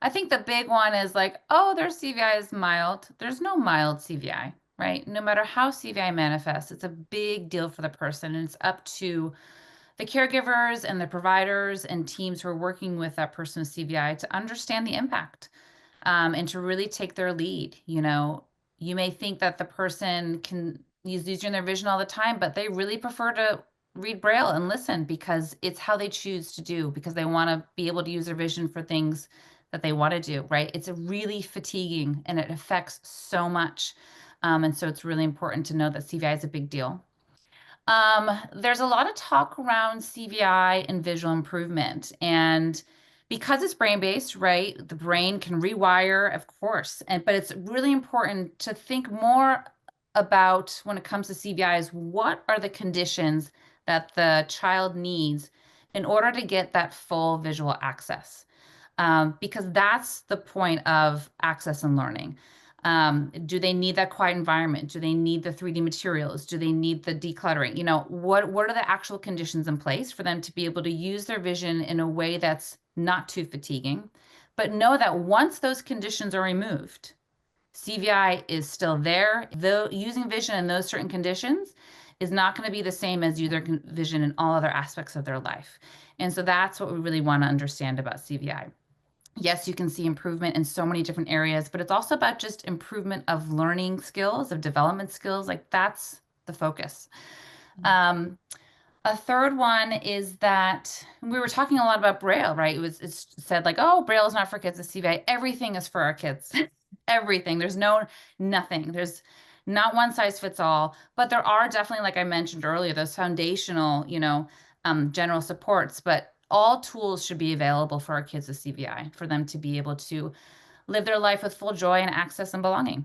I think the big one is like, oh, their CVI is mild. There's no mild CVI, right? No matter how CVI manifests, it's a big deal for the person. And it's up to the caregivers and the providers and teams who are working with that person with CVI to understand the impact, and to really take their lead. You may think that the person can use using their vision all the time, but they really prefer to read Braille and listen because it's how they choose to do, because they want to be able to use their vision for things that they want to do, right? It's a really fatiguing and it affects so much. And so it's really important to know that CVI is a big deal. There's a lot of talk around CVI and visual improvement. And because it's brain-based, right, the brain can rewire, of course. But it's really important to think more about when it comes to CVI is what are the conditions that the child needs in order to get that full visual access. Because that's the point of access and learning. Do they need that quiet environment? Do they need the 3D materials? Do they need the decluttering? What are the actual conditions in place for them to be able to use their vision in a way that's not too fatiguing? But know that once those conditions are removed, CVI is still there. Though using vision in those certain conditions is not going to be the same as using vision in all other aspects of their life. And so that's what we really want to understand about CVI. Yes, you can see improvement in so many different areas, but it's also about just improvement of learning skills, of development skills. Like that's the focus. Um, a third one is that we were talking a lot about Braille, right? It's said like, oh, Braille is not for kids with CVI. Everything is for our kids. Everything. There's nothing. There's not one size fits all, but there are definitely, like I mentioned earlier, those foundational, general supports, but all tools should be available for our kids with CVI for them to be able to live their life with full joy and access and belonging.